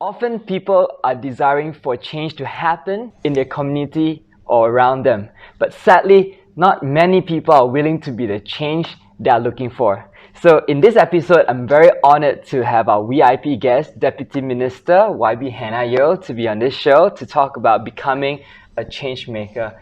Often people are desiring for change to happen in their community or around them. But sadly, not many people are willing to be the change they are looking for. So in this episode, I'm very honored to have our VIP guest, Deputy Minister YB Hannah Yeoh, to be on this show to talk about becoming a change maker.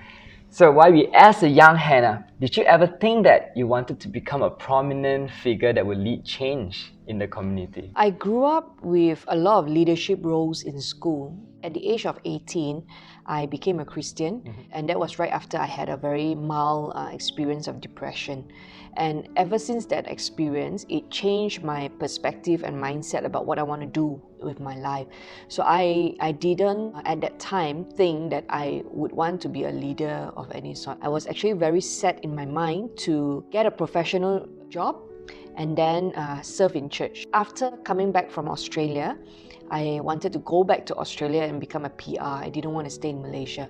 So YB, as a young Hannah, did you ever think that you wanted to become a prominent figure that would lead change in the community? I grew up with a lot of leadership roles in school. At the age of 18, I became a Christian, and that was right after I had a very mild experience of depression. And ever since that experience, it changed my perspective and mindset about what I want to do with my life. So I didn't at that time think that I would want to be a leader of any sort. I was actually very set in my mind to get a professional job and then serve in church. After coming back from Australia, I wanted to go back to Australia and become a PR. I didn't want to stay in Malaysia.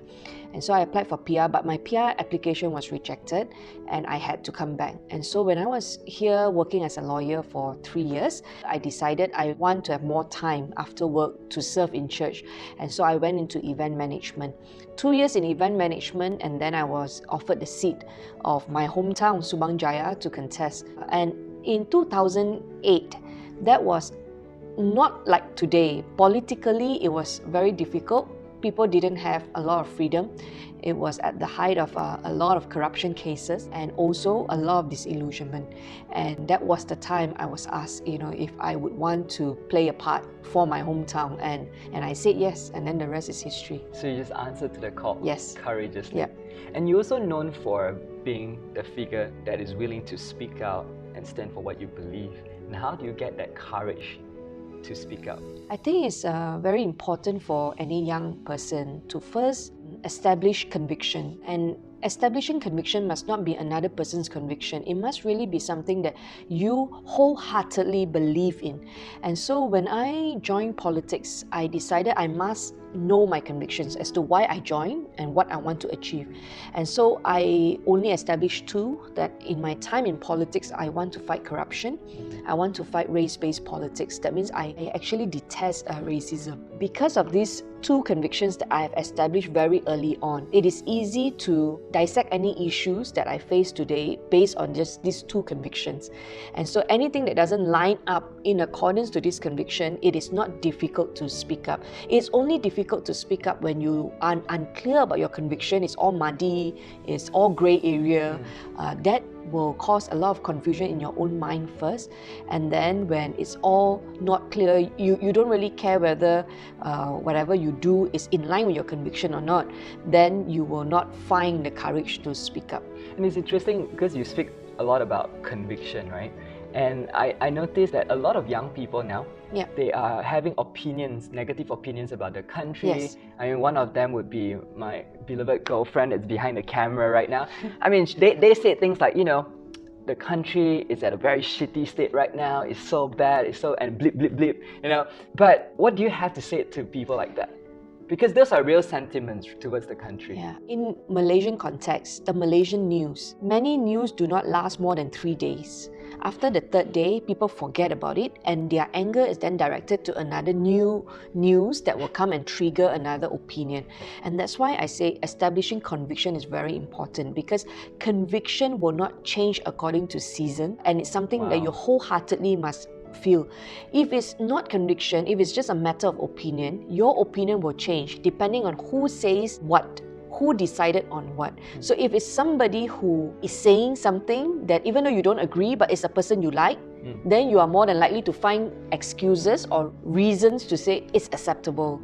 And so I applied for PR, but my PR application was rejected and I had to come back. And so when I was here working as a lawyer for 3 years, I decided I want to have more time after work to serve in church. And so I went into event management. 2 years in event management, and then I was offered the seat of my hometown, Subang Jaya, to contest. And in 2008, that was not like today. Politically, it was very difficult. People didn't have a lot of freedom. It was at the height of a lot of corruption cases and also a lot of disillusionment. And that was the time I was asked, if I would want to play a part for my hometown. And I said yes, and then the rest is history. So you just answered to the call Yes. courageously. Yep. And you're also known for being the figure that is willing to speak out and stand for what you believe. And how do you get that courage to speak out? I think it's very important for any young person to first establish conviction. And establishing conviction must not be another person's conviction. It must really be something that you wholeheartedly believe in. And so when I joined politics, I decided I must know my convictions as to why I joined and what I want to achieve. And so I only established two, that in my time in politics, I want to fight corruption. I want to fight race-based politics. That means I actually detest racism. Because of these two convictions that I have established very early on, it is easy to dissect any issues that I face today based on just these two convictions. And so anything that doesn't line up in accordance to this conviction, it is not difficult to speak up. It's only difficult to speak up when you are unclear about your conviction. It's all muddy, it's all grey area. That will cause a lot of confusion in your own mind first, and then when it's all not clear, you don't really care whether whatever you do is in line with your conviction or not, then you will not find the courage to speak up. And it's interesting because you speak a lot about conviction, right? And I noticed that a lot of young people now, they are having opinions, negative opinions about the country. Yes. I mean, one of them would be my beloved girlfriend that's behind the camera right now. I mean, they say things like, the country is at a very shitty state right now, it's so bad, it's so, and blip, blip, blip, But what do you have to say to people like that? Because those are real sentiments towards the country. Yeah. In Malaysian context, the Malaysian news, many news do not last more than 3 days. After the third day, people forget about it, and their anger is then directed to another new news that will come and trigger another opinion. And that's why I say establishing conviction is very important, because conviction will not change according to season, and it's something that you wholeheartedly must feel. If it's not conviction, if it's just a matter of opinion, your opinion will change depending on who says what, who decided on what. So if it's somebody who is saying something that even though you don't agree, but it's a person you like, then you are more than likely to find excuses or reasons to say it's acceptable.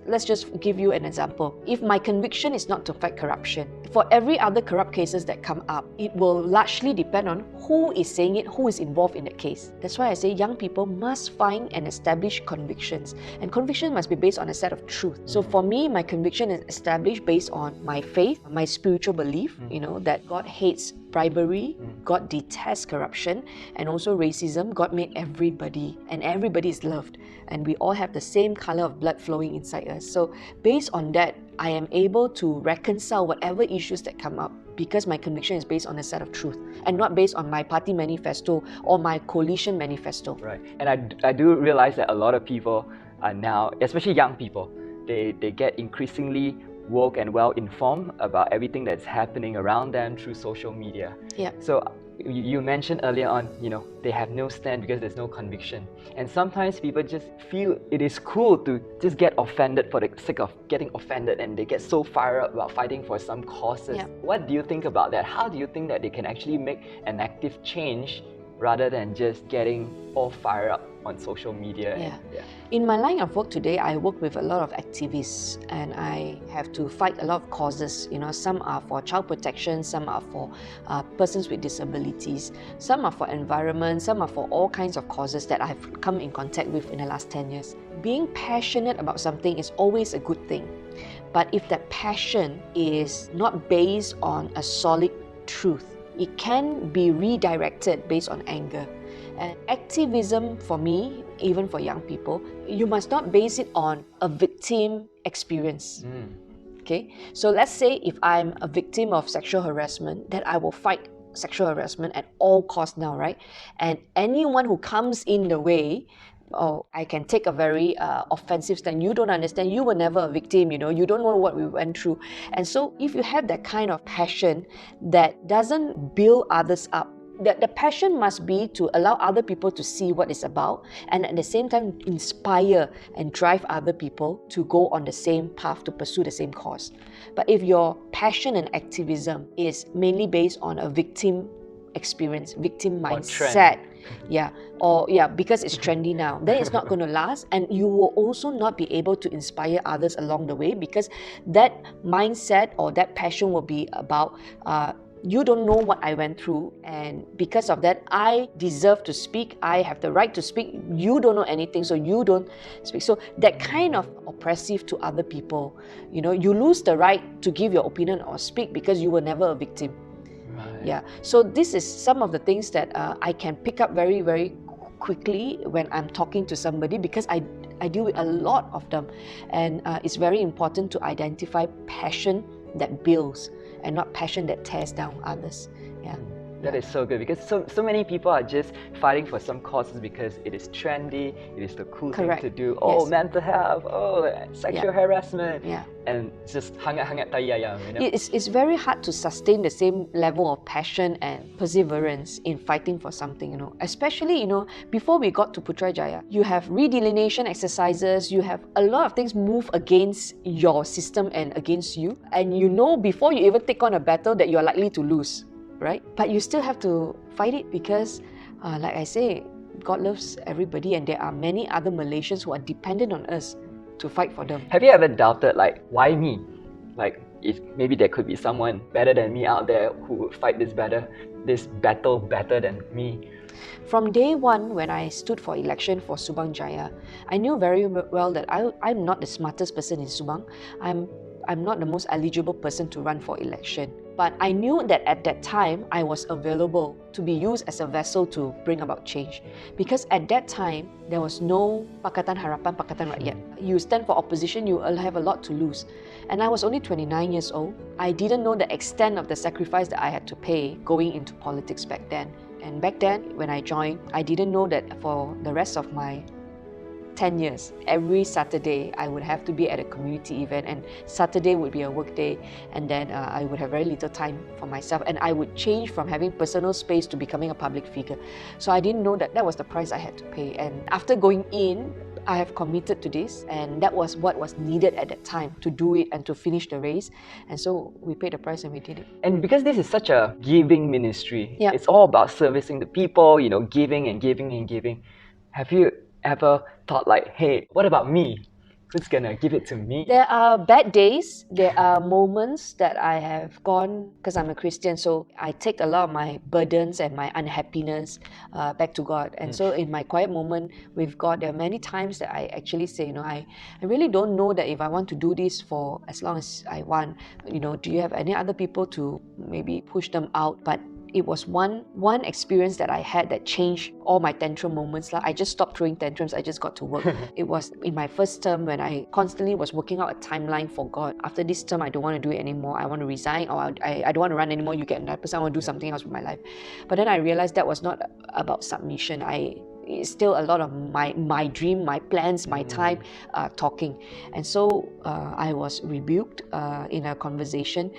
Let's just give you an example. If my conviction is not to fight corruption, for every other corrupt cases that come up, it will largely depend on who is saying it, who is involved in the case. That's why I say young people must find and establish convictions. And conviction must be based on a set of truth. So for me, my conviction is established based on my faith, my spiritual belief, that God hates bribery, God detests corruption, and also racism. God made everybody, and everybody is loved, and we all have the same color of blood flowing inside us. So based on that, I am able to reconcile whatever issues that come up, because my conviction is based on a set of truth and not based on my party manifesto or my coalition manifesto. Right. And I do realize that a lot of people are now, especially young people, they get increasingly woke and well informed about everything that's happening around them through social media. Yeah. So you mentioned earlier on, they have no stand because there's no conviction. And sometimes people just feel it is cool to just get offended for the sake of getting offended, and they get so fired up about fighting for some causes. Yeah. What do you think about that? How do you think that they can actually make an active change rather than just getting all fired up on social media? Yeah. In my line of work today, I work with a lot of activists, and I have to fight a lot of causes. Some are for child protection, some are for persons with disabilities, some are for environment, some are for all kinds of causes that I've come in contact with in the last 10 years. Being passionate about something is always a good thing. But if that passion is not based on a solid truth, it can be redirected based on anger. And activism, for me, even for young people, you must not base it on a victim experience. Okay? So let's say if I'm a victim of sexual harassment, that I will fight sexual harassment at all costs now, right? And anyone who comes in the way, I can take a very offensive stand. You don't understand. You were never a victim, you don't know what we went through. And so if you have that kind of passion that doesn't build others up, the passion must be to allow other people to see what it's about, and at the same time inspire and drive other people to go on the same path to pursue the same cause. But if your passion and activism is mainly based on a victim experience, victim mindset, because it's trendy now, then it's not going to last, and you will also not be able to inspire others along the way, because that mindset or that passion will be about you don't know what I went through, and because of that, I deserve to speak. I have the right to speak. You don't know anything, so you don't speak. So that kind of oppressive to other people, you lose the right to give your opinion or speak because you were never a victim. Right. Yeah. So this is some of the things that I can pick up very, very quickly when I'm talking to somebody, because I deal with a lot of them, and it's very important to identify passion that builds and not passion that tears down others. Yeah. That is so good, because so many people are just fighting for some causes because it is trendy, it is the cool Correct. thing to do. Yes. Mental health, sexual harassment, Yeah. and just hangat-hangat tai ayam, It's very hard to sustain the same level of passion and perseverance in fighting for something, Especially, before we got to Putrajaya, you have redelineation exercises, you have a lot of things move against your system and against you. And before you even take on a battle that you're likely to lose, right? But you still have to fight it because, like I say, God loves everybody, and there are many other Malaysians who are dependent on us to fight for them. Have you ever doubted, why me? If maybe there could be someone better than me out there who would fight this battle better than me? From day one, when I stood for election for Subang Jaya, I knew very well that I'm not the smartest person in Subang. I'm not the most eligible person to run for election. But I knew that at that time, I was available to be used as a vessel to bring about change. Because at that time, there was no Pakatan Harapan, Pakatan Rakyat. You stand for opposition, you will have a lot to lose. And I was only 29 years old. I didn't know the extent of the sacrifice that I had to pay going into politics back then. And back then, when I joined, I didn't know that for the rest of my 10 years, every Saturday I would have to be at a community event, and Saturday would be a work day, and then I would have very little time for myself, and I would change from having personal space to becoming a public figure. So I didn't know that was the price I had to pay. And after going in, I have committed to this, and that was what was needed at that time to do it and to finish the race. And so we paid the price and we did it. And because this is such a giving ministry, Yeah. It's all about servicing the people, giving and giving and giving. Have you ever thought hey, what about me? Who's gonna give it to me? There are bad days. There are moments that I have gone, because I'm a Christian, so I take a lot of my burdens and my unhappiness back to God. And so in my quiet moment with God, there are many times that I actually say, I really don't know that if I want to do this for as long as I want. Do you have any other people to maybe push them out? But it was one experience that I had that changed all my tantrum moments. I just stopped throwing tantrums. I just got to work. It was in my first term when I constantly was working out a timeline for God. After this term, I don't want to do it anymore. I want to resign, or I don't want to run anymore. You get another person. I want to do something else with my life. But then I realized that was not about submission. I it's still a lot of my dream, my plans, my time talking. And so I was rebuked in a conversation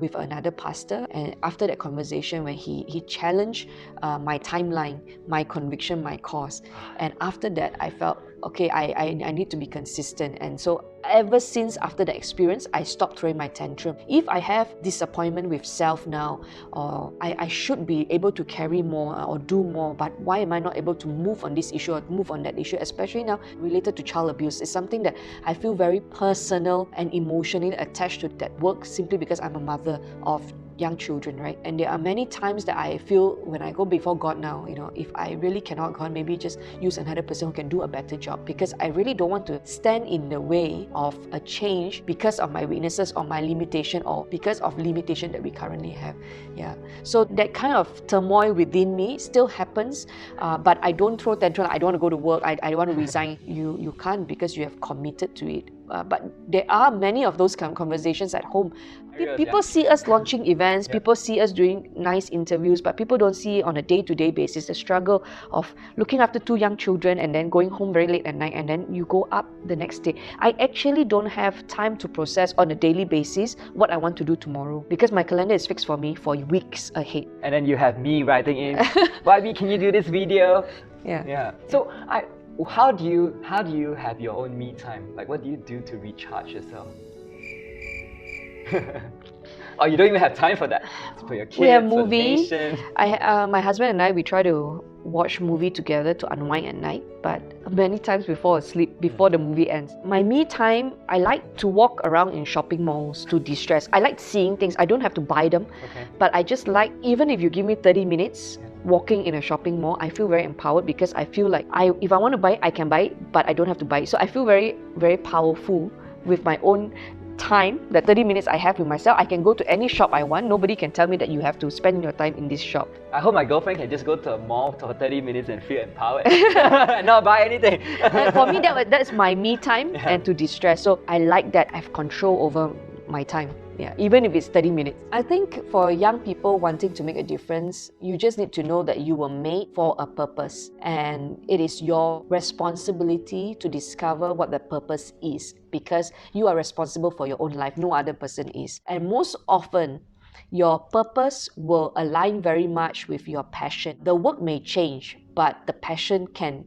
with another pastor. And after that conversation, when he challenged my timeline, my conviction, my cause. And after that, I felt, okay, I need to be consistent. And so ever since after the experience, I stopped throwing my tantrum. If I have disappointment with self now, or I should be able to carry more or do more, but why am I not able to move on this issue or move on that issue, especially now related to child abuse? It's something that I feel very personal and emotionally attached to that work, simply because I'm a mother of young children, right? And there are many times that I feel when I go before God now, if I really cannot, God, maybe just use another person who can do a better job, because I really don't want to stand in the way of a change because of my weaknesses or my limitation, or because of limitation that we currently have. Yeah. So that kind of turmoil within me still happens, but I don't throw tantrum. I don't want to go to work. I want to resign. You can't, because you have committed to it. But there are many of those conversations at home. People see us launching events, people see us doing nice interviews, but people don't see on a day-to-day basis the struggle of looking after 2 young children and then going home very late at night, and then you go up the next day. I actually don't have time to process on a daily basis what I want to do tomorrow, because my calendar is fixed for me for weeks ahead. And then you have me writing in, YB, can you do this video? Yeah. So how do you have your own me time? Like, what do you do to recharge yourself? Oh, you don't even have time for that. It's for your kids, We have for the movies. nation. My husband and I, we try to watch movie together to unwind at night, but many times before asleep, before the movie ends. My me time, I like to walk around in shopping malls to de-stress. I like seeing things. I don't have to buy them, but I just like, even if you give me 30 minutes, walking in a shopping mall, I feel very empowered, because I feel like if I want to buy it, I can buy it, but I don't have to buy it. So I feel very, very powerful with my own time. That 30 minutes I have with myself, I can go to any shop I want. Nobody can tell me that you have to spend your time in this shop. I hope my girlfriend can just go to a mall for 30 minutes and feel empowered and not buy anything. And for me, that's my me time and to de-stress. So I like that I have control over my time. Yeah, even if it's 30 minutes. I think for young people wanting to make a difference, you just need to know that you were made for a purpose, and it is your responsibility to discover what the purpose is, because you are responsible for your own life. No other person is. And most often, your purpose will align very much with your passion. The work may change, but the passion can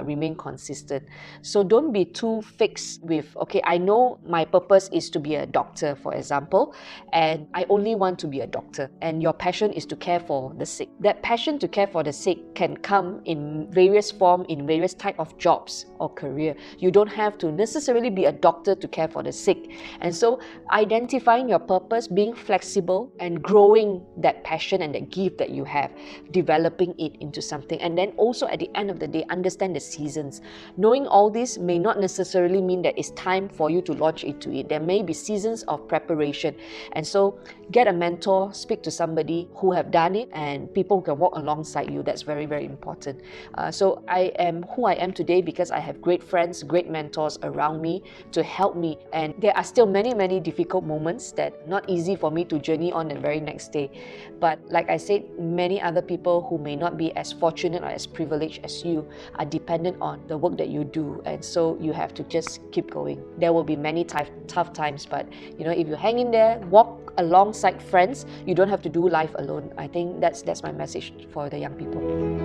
remain consistent. So don't be too fixed with, okay, I know my purpose is to be a doctor, for example, and I only want to be a doctor, and your passion is to care for the sick. That passion to care for the sick can come in various forms, in various type of jobs or career. You don't have to necessarily be a doctor to care for the sick. And so identifying your purpose, being flexible, and growing that passion and that gift that you have, developing it into something. And then also at the end of the day, understand the seasons. Knowing all this may not necessarily mean that it's time for you to launch into it. There may be seasons of preparation. And so get a mentor, speak to somebody who have done it, and people who can walk alongside you. That's very, very important. So I am who I am today because I have great friends, great mentors around me to help me. And there are still many, many difficult moments that are not easy for me to journey on the very next day. But like I said, many other people who may not be as fortunate or as privileged as you are dependent on the work that you do, and so you have to just keep going. There will be many tough times, but if you hang in there, walk alongside friends, you don't have to do life alone. I think that's my message for the young people.